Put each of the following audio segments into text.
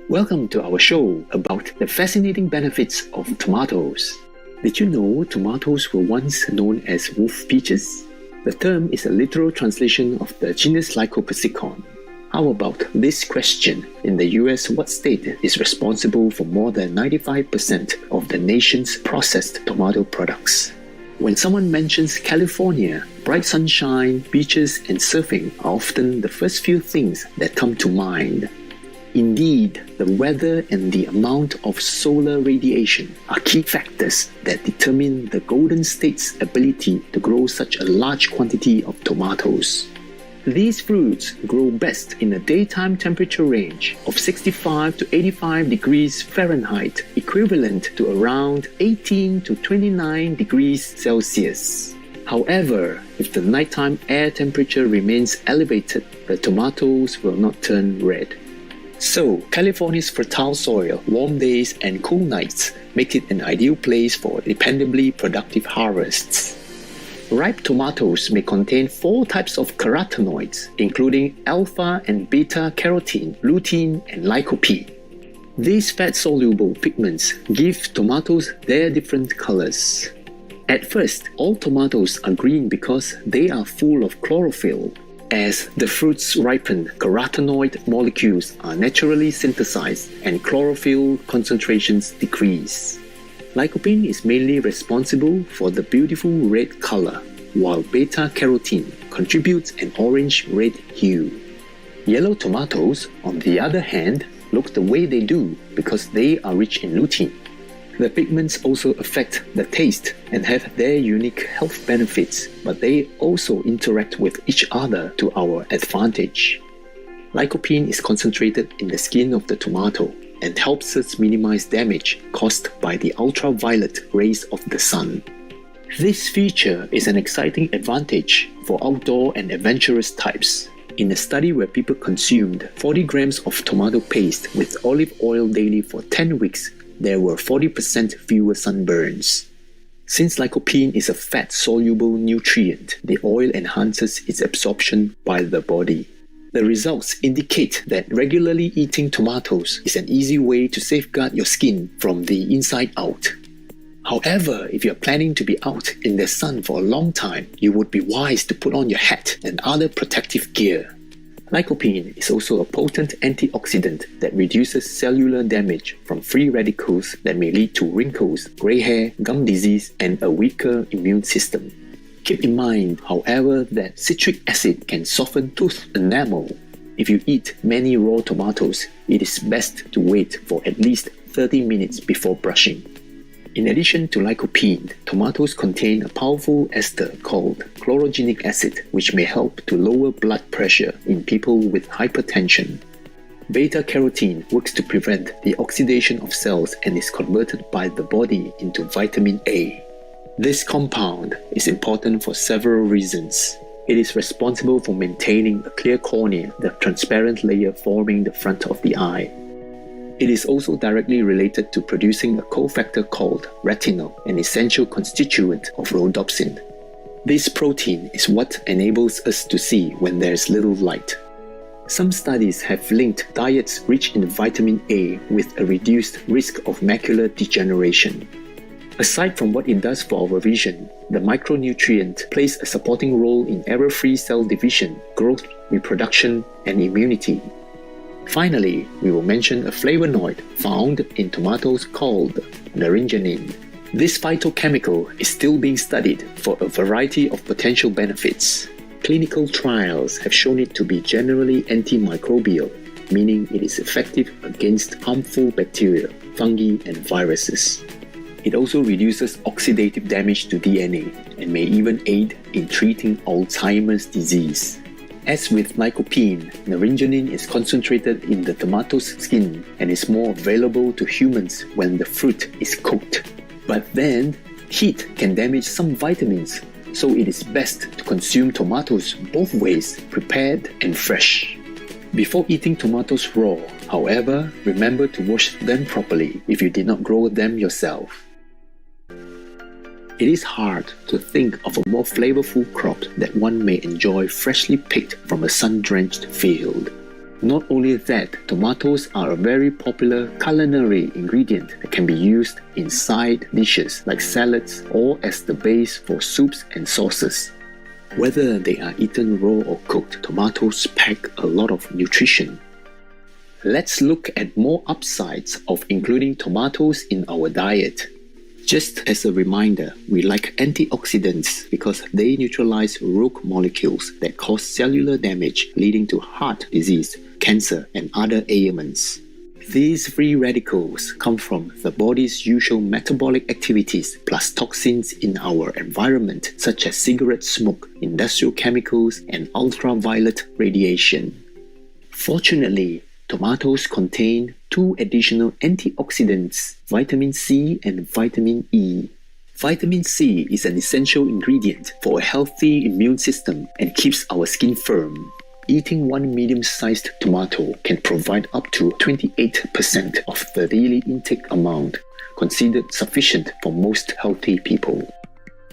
Welcome to our show about the fascinating benefits of tomatoes. Did you know tomatoes were once known as wolf peaches? The term is a literal translation of the genus Lycopersicon. How about this question? In the US, what state is responsible for more than 95% of the nation's processed tomato products? When someone mentions California, bright sunshine, beaches, and surfing are often the first few things that come to mind. Indeed, the weather and the amount of solar radiation are key factors that determine the Golden State's ability to grow such a large quantity of tomatoes. These fruits grow best in a daytime temperature range of 65 to 85 degrees Fahrenheit, equivalent to around 18 to 29 degrees Celsius. However, if the nighttime air temperature remains elevated, the tomatoes will not turn red. So, California's fertile soil, warm days, and cool nights make it an ideal place for dependably productive harvests. Ripe tomatoes may contain 4 types of carotenoids, including alpha and beta carotene, lutein, and lycopene. These fat-soluble pigments give tomatoes their different colors. At first, all tomatoes are green because they are full of chlorophyll. As the fruits ripen, carotenoid molecules are naturally synthesized and chlorophyll concentrations decrease. Lycopene is mainly responsible for the beautiful red color, while beta-carotene contributes an orange-red hue. Yellow tomatoes, on the other hand, look the way they do because they are rich in lutein. The pigments also affect the taste and have their unique health benefits, but they also interact with each other to our advantage. Lycopene is concentrated in the skin of the tomato and helps us minimize damage caused by the ultraviolet rays of the sun. This feature is an exciting advantage for outdoor and adventurous types. In a study where people consumed 40 grams of tomato paste with olive oil daily for 10 weeks, there were 40% fewer sunburns. Since lycopene is a fat-soluble nutrient, the oil enhances its absorption by the body. The results indicate that regularly eating tomatoes is an easy way to safeguard your skin from the inside out. However, if you're planning to be out in the sun for a long time, you would be wise to put on your hat and other protective gear. Lycopene is also a potent antioxidant that reduces cellular damage from free radicals that may lead to wrinkles, gray hair, gum disease, and a weaker immune system. Keep in mind, however, that citric acid can soften tooth enamel. If you eat many raw tomatoes, it is best to wait for at least 30 minutes before brushing. In addition to lycopene, tomatoes contain a powerful ester called chlorogenic acid, which may help to lower blood pressure in people with hypertension. Beta-carotene works to prevent the oxidation of cells and is converted by the body into vitamin A. This compound is important for several reasons. It is responsible for maintaining a clear cornea, the transparent layer forming the front of the eye. It is also directly related to producing a cofactor called retinol, an essential constituent of rhodopsin. This protein is what enables us to see when there is little light. Some studies have linked diets rich in vitamin A with a reduced risk of macular degeneration. Aside from what it does for our vision, the micronutrient plays a supporting role in error-free cell division, growth, reproduction, and immunity. Finally, we will mention a flavonoid found in tomatoes called naringenin. This phytochemical is still being studied for a variety of potential benefits. Clinical trials have shown it to be generally antimicrobial, meaning it is effective against harmful bacteria, fungi, and viruses. It also reduces oxidative damage to DNA and may even aid in treating Alzheimer's disease. As with lycopene, naringenin is concentrated in the tomato's skin and is more available to humans when the fruit is cooked. But then, heat can damage some vitamins, so it is best to consume tomatoes both ways, prepared and fresh. Before eating tomatoes raw, however, remember to wash them properly if you did not grow them yourself. It is hard to think of a more flavorful crop that one may enjoy freshly picked from a sun-drenched field. Not only that, tomatoes are a very popular culinary ingredient that can be used in side dishes like salads or as the base for soups and sauces. Whether they are eaten raw or cooked, tomatoes pack a lot of nutrition. Let's look at more upsides of including tomatoes in our diet. Just as a reminder, we like antioxidants because they neutralize rogue molecules that cause cellular damage, leading to heart disease, cancer, and other ailments. These free radicals come from the body's usual metabolic activities plus toxins in our environment such as cigarette smoke, industrial chemicals, and ultraviolet radiation. Fortunately, tomatoes contain two additional antioxidants, vitamin C and vitamin E. Vitamin C is an essential ingredient for a healthy immune system and keeps our skin firm. Eating one medium-sized tomato can provide up to 28% of the daily intake amount, considered sufficient for most healthy people.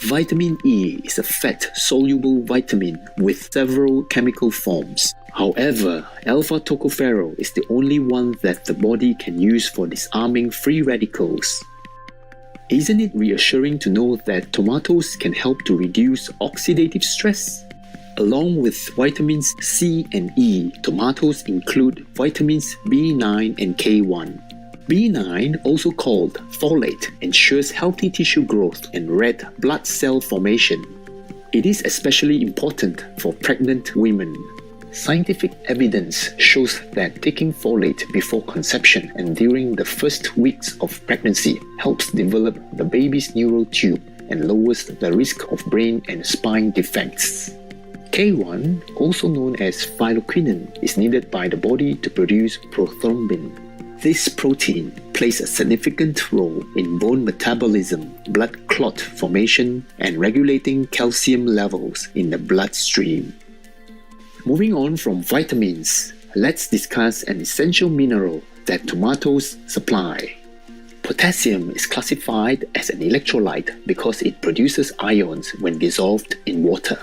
Vitamin E is a fat-soluble vitamin with several chemical forms. However, alpha-tocopherol is the only one that the body can use for disarming free radicals. Isn't it reassuring to know that tomatoes can help to reduce oxidative stress? Along with vitamins C and E, tomatoes include vitamins B9 and K1. B9, also called folate, ensures healthy tissue growth and red blood cell formation. It is especially important for pregnant women. Scientific evidence shows that taking folate before conception and during the first weeks of pregnancy helps develop the baby's neural tube and lowers the risk of brain and spine defects. K1, also known as phytoquinone, is needed by the body to produce prothrombin. This protein plays a significant role in bone metabolism, blood clot formation, and regulating calcium levels in the bloodstream. Moving on from vitamins, let's discuss an essential mineral that tomatoes supply. Potassium is classified as an electrolyte because it produces ions when dissolved in water.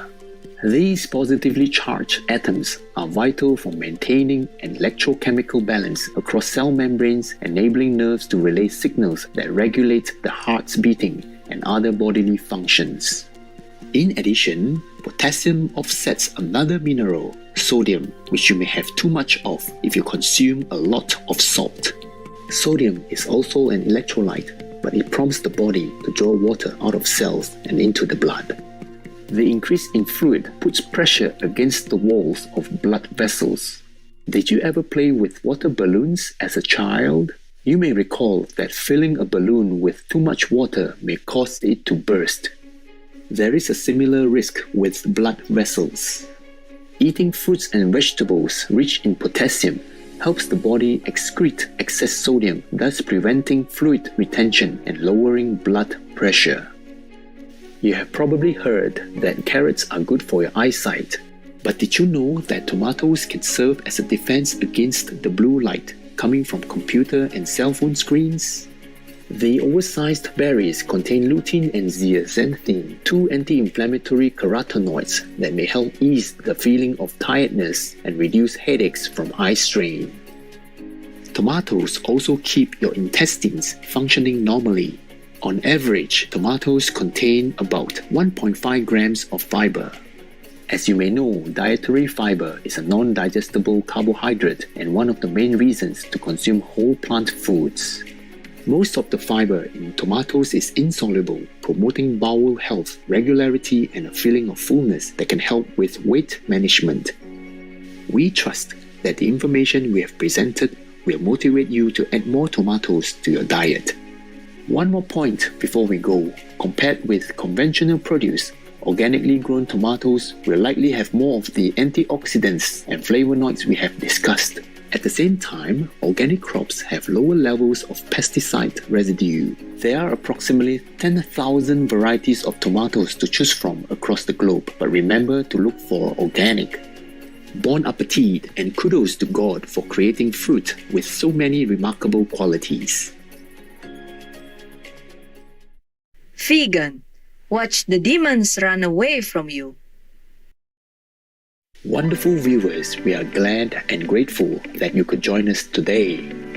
These positively charged atoms are vital for maintaining an electrochemical balance across cell membranes, enabling nerves to relay signals that regulate the heart's beating and other bodily functions. In addition, potassium offsets another mineral, sodium, which you may have too much of if you consume a lot of salt. Sodium is also an electrolyte, but it prompts the body to draw water out of cells and into the blood. The increase in fluid puts pressure against the walls of blood vessels. Did you ever play with water balloons as a child? You may recall that filling a balloon with too much water may cause it to burst. There is a similar risk with blood vessels. Eating fruits and vegetables rich in potassium helps the body excrete excess sodium, thus preventing fluid retention and lowering blood pressure. You have probably heard that carrots are good for your eyesight, but did you know that tomatoes can serve as a defense against the blue light coming from computer and cell phone screens? The oversized berries contain lutein and zeaxanthin, two anti-inflammatory carotenoids that may help ease the feeling of tiredness and reduce headaches from eye strain. Tomatoes also keep your intestines functioning normally. On average, tomatoes contain about 1.5 grams of fiber. As you may know, dietary fiber is a non-digestible carbohydrate and one of the main reasons to consume whole plant foods. Most of the fiber in tomatoes is insoluble, promoting bowel health, regularity, and a feeling of fullness that can help with weight management. We trust that the information we have presented will motivate you to add more tomatoes to your diet. One more point before we go. Compared with conventional produce, organically grown tomatoes will likely have more of the antioxidants and flavonoids we have discussed. At the same time, organic crops have lower levels of pesticide residue. There are approximately 10,000 varieties of tomatoes to choose from across the globe, but remember to look for organic. Bon appetit and kudos to God for creating fruit with so many remarkable qualities. Vegan, watch the demons run away from you. Wonderful viewers, we are glad and grateful that you could join us today.